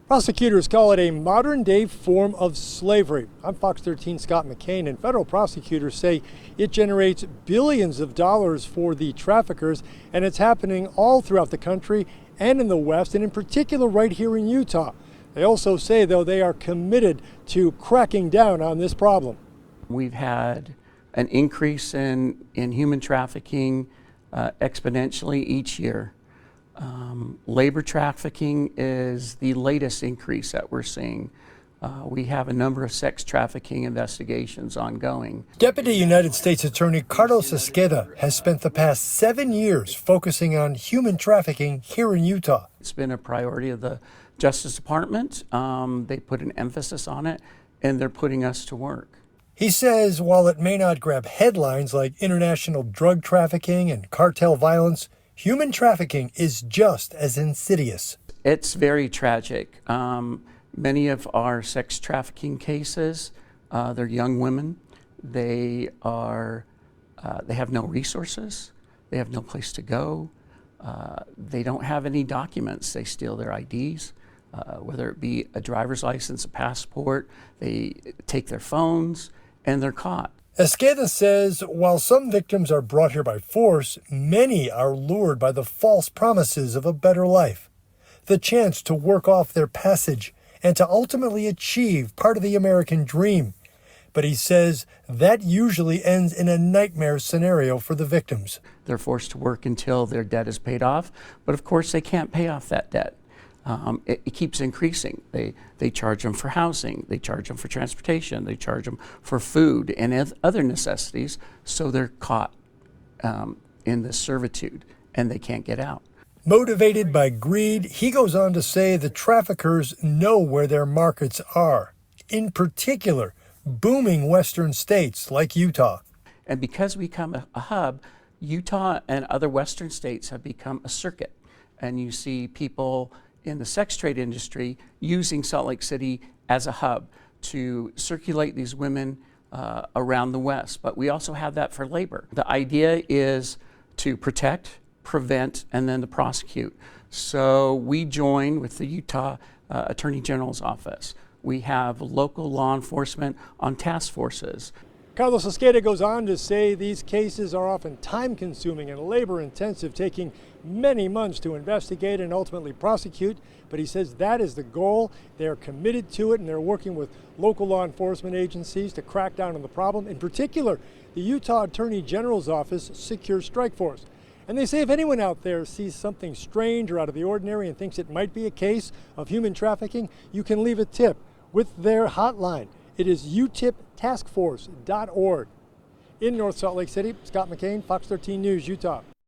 Prosecutors call it a modern-day form of slavery. I'm Fox 13 Scott McCain, and federal prosecutors say it generates billions of dollars for the traffickers, and it's happening all throughout the country and in the West, and in particular right here in Utah. They also say, though, they are committed to cracking down on this problem. We've had an increase in human trafficking exponentially each year. Labor trafficking is the latest increase that we're seeing. We have a number of sex trafficking investigations ongoing. Deputy United States Attorney Carlos Esqueda has spent the past 7 years focusing on human trafficking here in Utah. It's been a priority of the Justice Department. They put an emphasis on it, and they're putting us to work. He says while it may not grab headlines like international drug trafficking and cartel violence, human trafficking is just as insidious. It's very tragic. Many of our sex trafficking cases, they're young women. They have no resources. They have no place to go. They don't have any documents. They steal their IDs, whether it be a driver's license, a passport. They take their phones, and they're caught. Esqueda says while some victims are brought here by force, many are lured by the false promises of a better life, the chance to work off their passage and to ultimately achieve part of the American dream. But he says that usually ends in a nightmare scenario for the victims. They're forced to work until their debt is paid off, but of course they can't pay off that debt. It keeps increasing. They charge them for housing, they charge them for transportation, they charge them for food and other necessities, so they're caught in this servitude and they can't get out. Motivated by greed, he goes on to say the traffickers know where their markets are, in particular, booming western states like Utah. And because we become a hub, Utah and other western states have become a circuit. And you see people in the sex trade industry using Salt Lake City as a hub to circulate these women around the West. But we also have that for labor. The idea is to protect, prevent, and then to prosecute. So we join with the Utah Attorney General's office. We have local law enforcement on task forces. Carlos Esqueda goes on to say these cases are often time-consuming and labor-intensive, taking many months to investigate and ultimately prosecute. But he says that is the goal. They are committed to it, and they're working with local law enforcement agencies to crack down on the problem. In particular, the Utah Attorney General's office Secure Strike Force. And they say if anyone out there sees something strange or out of the ordinary and thinks it might be a case of human trafficking, you can leave a tip with their hotline. It is utiptaskforce.org. In North Salt Lake City, Scott McCain, Fox 13 News, Utah.